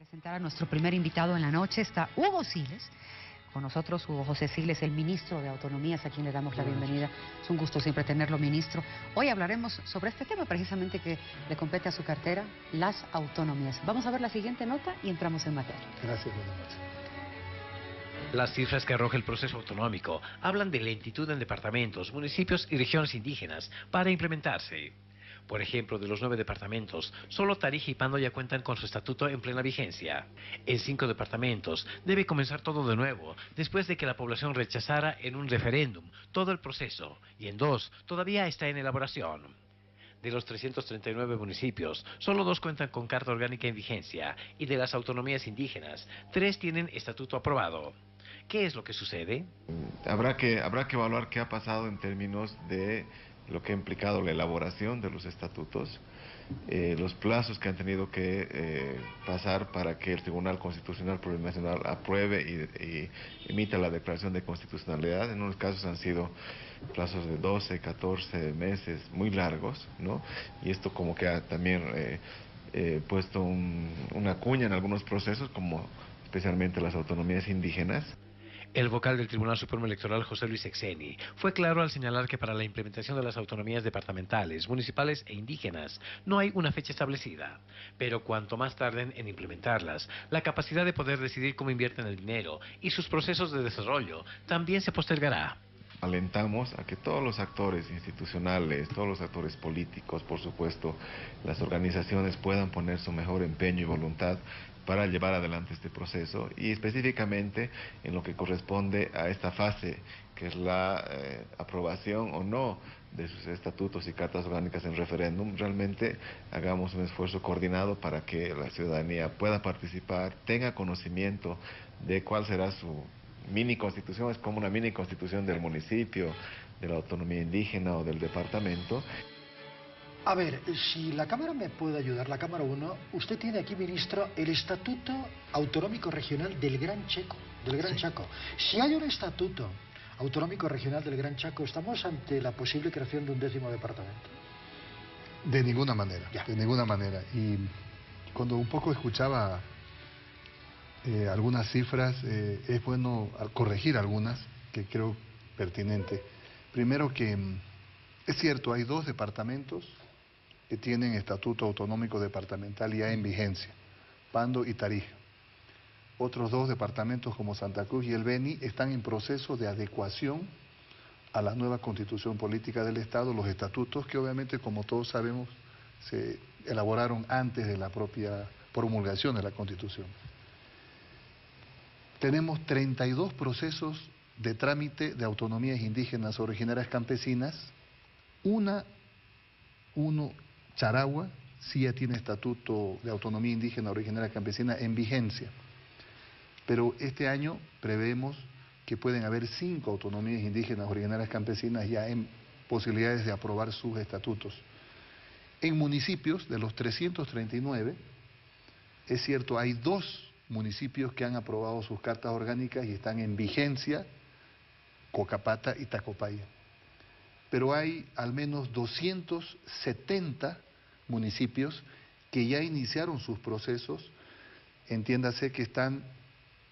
Presentar a nuestro primer invitado en la noche. Está Hugo Siles. Con nosotros Hugo José Siles, el ministro de Autonomías, a quien le damos la bienvenida. Es un gusto siempre tenerlo, ministro. Hoy hablaremos sobre este tema precisamente que le compete a su cartera, las autonomías. Vamos a ver la siguiente nota y entramos en materia. Gracias, buenas noches. Las cifras que arroja el proceso autonómico hablan de lentitud en departamentos, municipios y regiones indígenas para implementarse. Por ejemplo, de los 9 departamentos, solo Tarija y Pando ya cuentan con su estatuto en plena vigencia. En 5 departamentos debe comenzar todo de nuevo, después de que la población rechazara en un referéndum todo el proceso, y en 2 todavía está en elaboración. De los 339 municipios, solo 2 cuentan con carta orgánica en vigencia, y de las autonomías indígenas, 3 tienen estatuto aprobado. ¿Qué es lo que sucede? Habrá que evaluar qué ha pasado en términos de lo que ha implicado la elaboración de los estatutos, los plazos que han tenido que pasar para que el Tribunal Constitucional Plurinacional apruebe y emita la declaración de constitucionalidad. En unos casos han sido plazos de 12, 14 meses, muy largos, ¿no? Y esto como que ha también puesto una cuña en algunos procesos, como especialmente las autonomías indígenas. El vocal del Tribunal Supremo Electoral, José Luis Exeni, fue claro al señalar que para la implementación de las autonomías departamentales, municipales e indígenas no hay una fecha establecida. Pero cuanto más tarden en implementarlas, la capacidad de poder decidir cómo invierten el dinero y sus procesos de desarrollo también se postergará. Alentamos a que todos los actores institucionales, todos los actores políticos, por supuesto, las organizaciones puedan poner su mejor empeño y voluntad para llevar adelante este proceso, y específicamente en lo que corresponde a esta fase, que es la aprobación o no de sus estatutos y cartas orgánicas en referéndum. Realmente hagamos un esfuerzo coordinado para que la ciudadanía pueda participar, tenga conocimiento de cuál será su mini constitución. Es como una mini constitución del municipio, de la autonomía indígena o del departamento. A ver, si la Cámara me puede ayudar, la Cámara 1, usted tiene aquí, ministro, el Estatuto Autonómico Regional del Gran Chaco, Chaco. Si hay un Estatuto Autonómico Regional del Gran Chaco, ¿estamos ante la posible creación de un 10º departamento? De ninguna manera, de ninguna manera. Y cuando un poco escuchaba algunas cifras, es bueno corregir algunas que creo pertinente. Primero que es cierto, hay 2 departamentos que tienen estatuto autonómico departamental ya en vigencia, Pando y Tarija. Otros 2 departamentos como Santa Cruz y el Beni están en proceso de adecuación a la nueva constitución política del Estado, los estatutos que obviamente, como todos sabemos, se elaboraron antes de la propia promulgación de la constitución. Tenemos 32 procesos de trámite de autonomías indígenas originarias campesinas. Uno, Charagua, sí ya tiene estatuto de autonomía indígena originaria campesina en vigencia. Pero este año prevemos que pueden haber 5 autonomías indígenas originarias campesinas ya en posibilidades de aprobar sus estatutos. En municipios, de los 339, es cierto, hay 2 municipios que han aprobado sus cartas orgánicas y están en vigencia, Cocapata y Tacopaya. Pero hay al menos 270 municipios que ya iniciaron sus procesos, entiéndase que están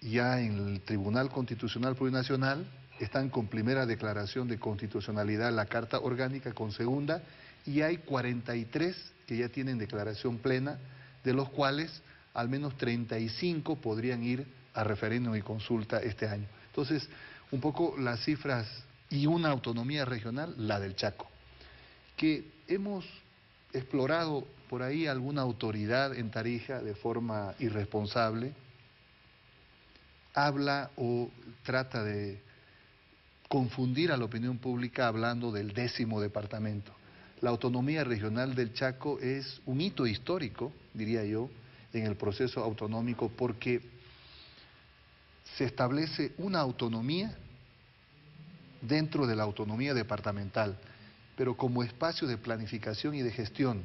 ya en el Tribunal Constitucional Plurinacional, están con primera declaración de constitucionalidad la Carta Orgánica, con segunda, y hay 43 que ya tienen declaración plena, de los cuales al menos 35 podrían ir a referéndum y consulta este año. Entonces, un poco las cifras, y una autonomía regional, la del Chaco, que hemos explorado por ahí alguna autoridad en Tarija de forma irresponsable, habla o trata de confundir a la opinión pública hablando del 10º departamento. La autonomía regional del Chaco es un hito histórico, diría yo, en el proceso autonómico, porque se establece una autonomía dentro de la autonomía departamental, pero como espacio de planificación y de gestión.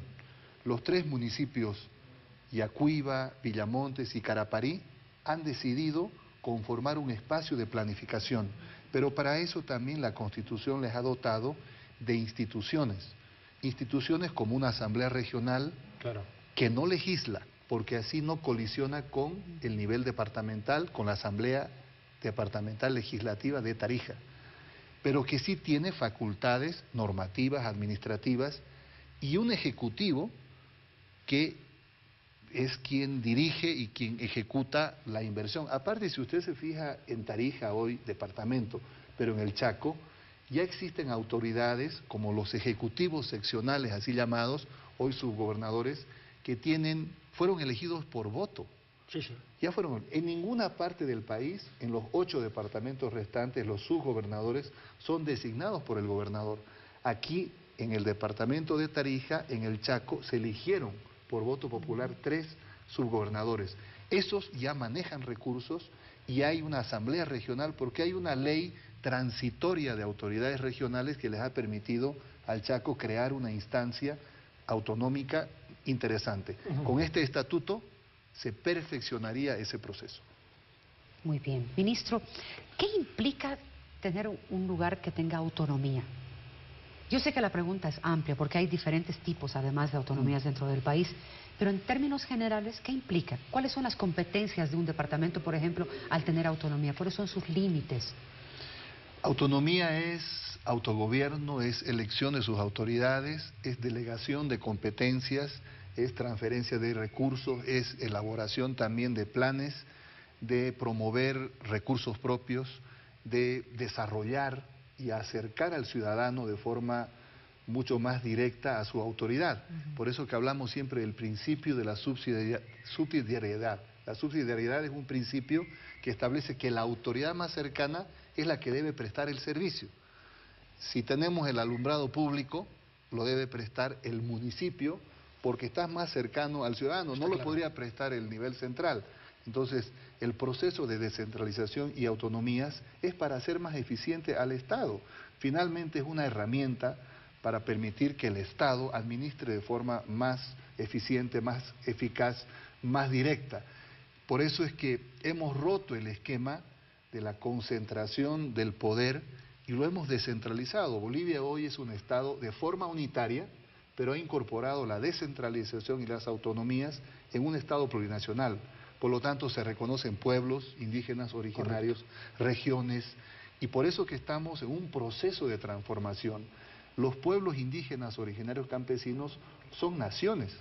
Los 3 municipios, Yacuiba, Villamontes y Caraparí, han decidido conformar un espacio de planificación, pero para eso también la Constitución les ha dotado de instituciones como una asamblea regional, claro, que no legisla, porque así no colisiona con el nivel departamental, con la Asamblea Departamental Legislativa de Tarija, pero que sí tiene facultades normativas, administrativas y un ejecutivo que es quien dirige y quien ejecuta la inversión. Aparte, si usted se fija en Tarija hoy, departamento, pero en el Chaco, ya existen autoridades como los ejecutivos seccionales, así llamados, hoy subgobernadores, que fueron elegidos por voto. Sí, sí. Ya fueron, en ninguna parte del país, en los 8 departamentos restantes, los subgobernadores son designados por el gobernador. Aquí, en el departamento de Tarija, en el Chaco, se eligieron por voto popular 3 subgobernadores. Esos ya manejan recursos y hay una asamblea regional porque hay una ley transitoria de autoridades regionales que les ha permitido al Chaco crear una instancia autonómica interesante. Con este estatuto se perfeccionaría ese proceso. Muy bien. Ministro, ¿qué implica tener un lugar que tenga autonomía? Yo sé que la pregunta es amplia porque hay diferentes tipos, además de autonomías dentro del país, pero en términos generales, ¿qué implica? ¿Cuáles son las competencias de un departamento, por ejemplo, al tener autonomía? ¿Cuáles son sus límites? Autonomía es autogobierno, es elección de sus autoridades, es delegación de competencias, es transferencia de recursos, es elaboración también de planes, de promover recursos propios, de desarrollar y acercar al ciudadano de forma mucho más directa a su autoridad. Por eso que hablamos siempre del principio de la subsidiariedad. La subsidiariedad es un principio que establece que la autoridad más cercana es la que debe prestar el servicio. Si tenemos el alumbrado público, lo debe prestar el municipio porque está más cercano al ciudadano, no lo podría prestar el nivel central. Entonces, el proceso de descentralización y autonomías es para hacer más eficiente al Estado. Finalmente es una herramienta para permitir que el Estado administre de forma más eficiente, más eficaz, más directa. Por eso es que hemos roto el esquema de la concentración del poder y lo hemos descentralizado. Bolivia hoy es un Estado de forma unitaria, pero ha incorporado la descentralización y las autonomías en un Estado plurinacional. Por lo tanto, se reconocen pueblos indígenas originarios, regiones, y por eso que estamos en un proceso de transformación. Los pueblos indígenas originarios campesinos son naciones.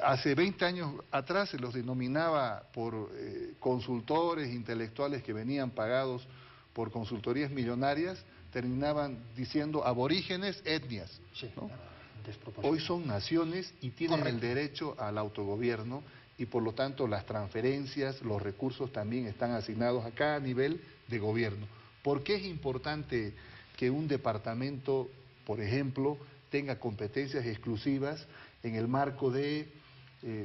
Hace 20 años atrás se los denominaba por consultores intelectuales que venían pagados por consultorías millonarias, terminaban diciendo aborígenes, etnias, ¿no? Hoy son naciones y tienen el derecho al autogobierno y por lo tanto las transferencias, los recursos también están asignados a cada nivel de gobierno. ¿Por qué es importante que un departamento, por ejemplo, tenga competencias exclusivas en el marco de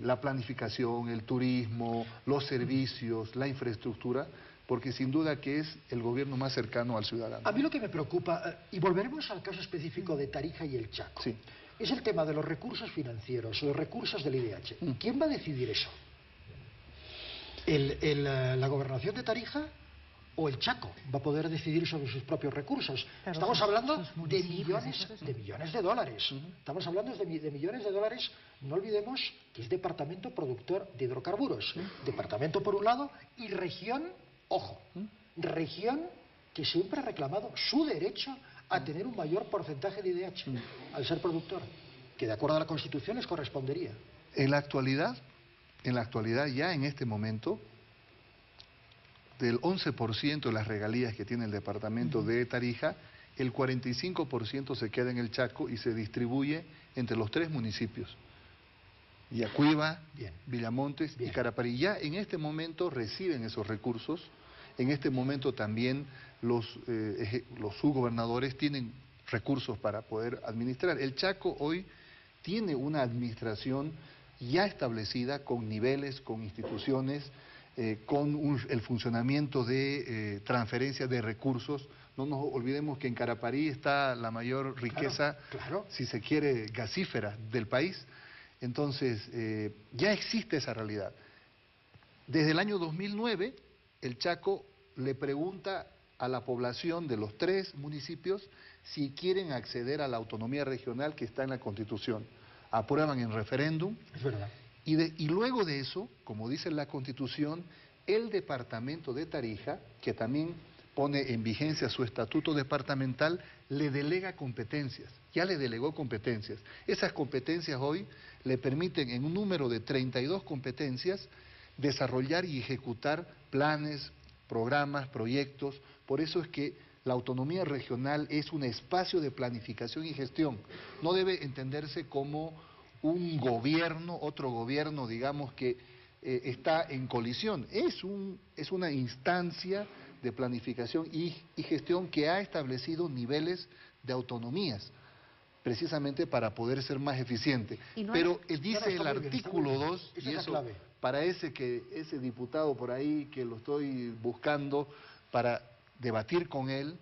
la planificación, el turismo, los servicios, la infraestructura? Porque sin duda que es el gobierno más cercano al ciudadano. A mí lo que me preocupa, y volveremos al caso específico de Tarija y el Chaco, sí, es el tema de los recursos financieros, los recursos del IDH. ¿Quién va a decidir eso? ¿La gobernación de Tarija o el Chaco va a poder decidir sobre sus propios recursos? Claro, estamos hablando de millones de dólares. Estamos hablando de millones de dólares. No olvidemos que es departamento productor de hidrocarburos. Departamento por un lado y región, ojo, región que siempre ha reclamado su derecho a tener un mayor porcentaje de IDH al ser productor, que de acuerdo a la Constitución les correspondería. En la actualidad ya en este momento, del 11% de las regalías que tiene el departamento de Tarija, el 45% se queda en el Chaco y se distribuye entre los 3 municipios, Yacuiba, Villamontes y Caraparí. Ya en este momento reciben esos recursos. En este momento también los subgobernadores tienen recursos para poder administrar. El Chaco hoy tiene una administración ya establecida con niveles, con instituciones, con el funcionamiento de transferencia de recursos. No nos olvidemos que en Caraparí está la mayor riqueza, si se quiere, gasífera del país. Entonces, ya existe esa realidad. Desde el año 2009, el Chaco le pregunta a la población de los 3 municipios si quieren acceder a la autonomía regional que está en la Constitución. Aprueban en referéndum Y luego de eso, como dice la Constitución, el departamento de Tarija, que también pone en vigencia su estatuto departamental, le delega competencias, ya le delegó competencias. Esas competencias hoy le permiten en un número de 32 competencias desarrollar y ejecutar planes, programas, proyectos. Por eso es que la autonomía regional es un espacio de planificación y gestión. No debe entenderse como un gobierno, otro gobierno, digamos, que está en colisión. Es una instancia de planificación y gestión que ha establecido niveles de autonomías, precisamente para poder ser más eficiente. Pero dice el artículo 2, y eso para ese diputado por ahí que lo estoy buscando para debatir con él,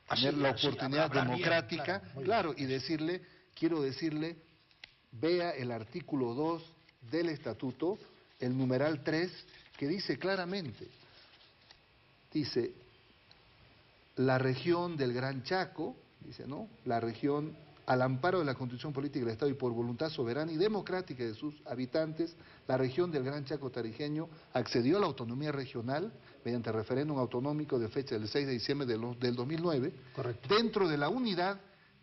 tener la oportunidad democrática, claro, y quiero decirle, vea el artículo 2 del estatuto, el numeral 3, que dice claramente, dice, la región del Gran Chaco, dice, ¿no? La región, al amparo de la Constitución Política del Estado y por voluntad soberana y democrática de sus habitantes, la región del Gran Chaco tarijeño accedió a la autonomía regional mediante referéndum autonómico de fecha del 6 de diciembre del 2009, correcto, dentro de la unidad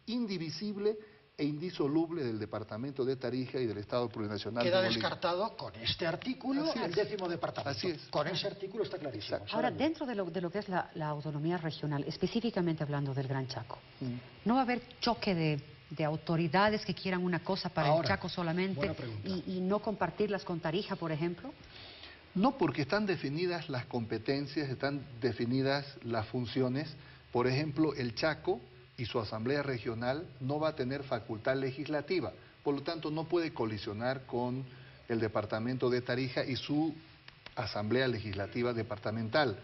indivisible e indisoluble del departamento de Tarija y del Estado Plurinacional de Queda Bolivia. Descartado con este artículo el 10º departamento. Así es. Con ese artículo está clarísimo. Ahora, dentro de lo que es la autonomía regional, específicamente hablando del Gran Chaco, ¿no va a haber choque de autoridades que quieran una cosa para el Chaco solamente y no compartirlas con Tarija, por ejemplo? No, porque están definidas las competencias, están definidas las funciones. Por ejemplo, el Chaco y su asamblea regional no va a tener facultad legislativa, por lo tanto no puede colisionar con el departamento de Tarija y su asamblea legislativa departamental.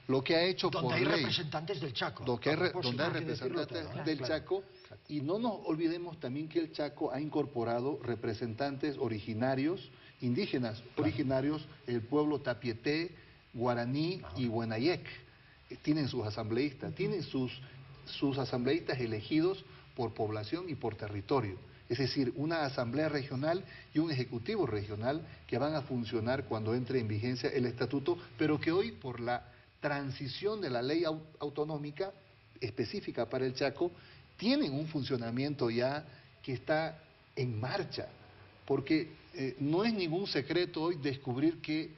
Lo que ha hecho por ley... Donde hay representantes del Chaco. Donde hay representantes del Chaco, y no nos olvidemos también que el Chaco ha incorporado representantes originarios, indígenas, originarios, el pueblo Tapieté, Guaraní y Huenayec. Tienen sus asambleístas, tienen sus asambleístas elegidos por población y por territorio. Es decir, una asamblea regional y un ejecutivo regional que van a funcionar cuando entre en vigencia el estatuto, pero que hoy por la transición de la ley autonómica específica para el Chaco, tienen un funcionamiento ya que está en marcha, porque no es ningún secreto hoy descubrir que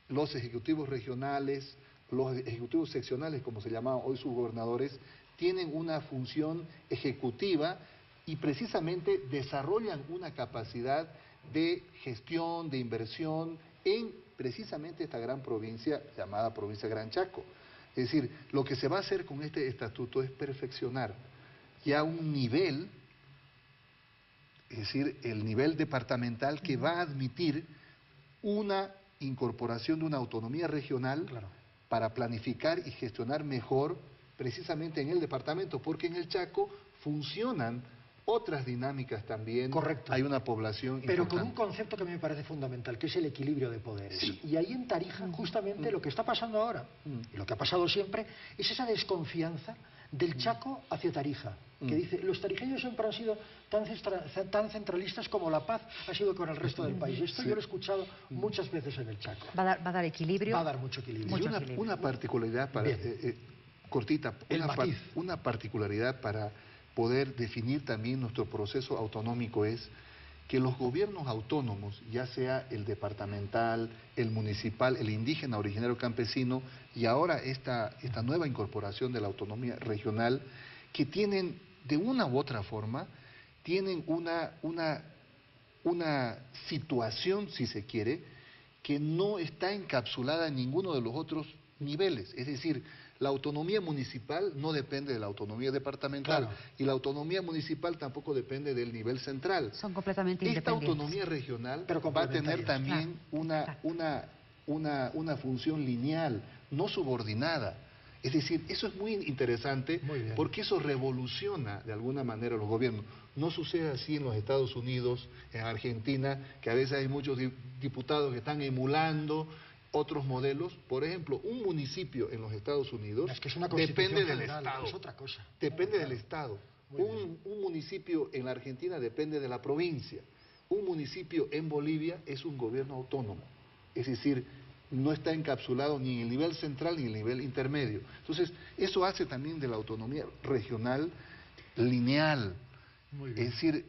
los ejecutivos regionales, los ejecutivos seccionales, como se llamaban hoy sus gobernadores, tienen una función ejecutiva y precisamente desarrollan una capacidad de gestión, de inversión en precisamente esta gran provincia llamada provincia Gran Chaco. Es decir, lo que se va a hacer con este estatuto es perfeccionar ya un nivel, es decir, el nivel departamental que va a admitir una incorporación de una autonomía regional para planificar y gestionar mejor precisamente en el departamento, porque en el Chaco funcionan otras dinámicas también. Correcto. Hay una población pero importante. con un concepto que me parece fundamental, que es el equilibrio de poderes. Sí. Y ahí en Tarija, justamente lo que está pasando ahora, y lo que ha pasado siempre, es esa desconfianza del Chaco hacia Tarija, que dice, los tarijeños siempre han sido tan centralistas como la paz ha sido con el resto del país. Esto yo lo he escuchado muchas veces en el Chaco. ¿Va a dar equilibrio? Va a dar mucho equilibrio. Y una particularidad para... cortita, una particularidad para poder definir también nuestro proceso autonómico es que los gobiernos autónomos, ya sea el departamental, el municipal, el indígena originario campesino y ahora esta nueva incorporación de la autonomía regional, que tienen de una u otra forma, tienen una situación, si se quiere, que no está encapsulada en ninguno de los otros niveles. Es decir, la autonomía municipal no depende de la autonomía departamental y la autonomía municipal tampoco depende del nivel central. Son completamente Esta independientes. autonomía regional va a tener también una función lineal, no subordinada. Es decir, eso es muy interesante porque eso revoluciona de alguna manera los gobiernos. No sucede así en los Estados Unidos, en Argentina, que a veces hay muchos diputados que están emulando otros modelos. Por ejemplo, un municipio en los Estados Unidos depende del Estado. Es otra cosa. Depende del Estado. Un municipio en la Argentina depende de la provincia. un municipio en Bolivia es un gobierno autónomo, es decir, no está encapsulado ni en el nivel central ni en el nivel intermedio. Entonces, eso hace también de la autonomía regional lineal. Muy bien. Es decir,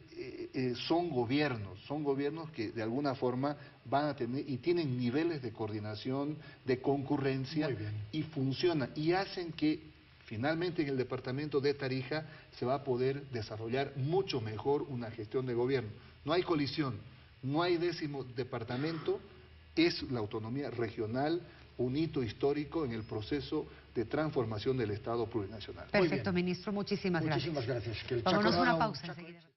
son gobiernos que de alguna forma van a tener y tienen niveles de coordinación, de concurrencia Muy bien. y funcionan y hacen que finalmente en el departamento de Tarija se va a poder desarrollar mucho mejor una gestión de gobierno. No hay colisión, no hay 10º departamento, es la autonomía regional un hito histórico en el proceso de transformación del Estado plurinacional. Perfecto, ministro. Muchísimas gracias. Muchísimas gracias. Que el Vámonos Chaco a una haga un pausa Chaco enseguida.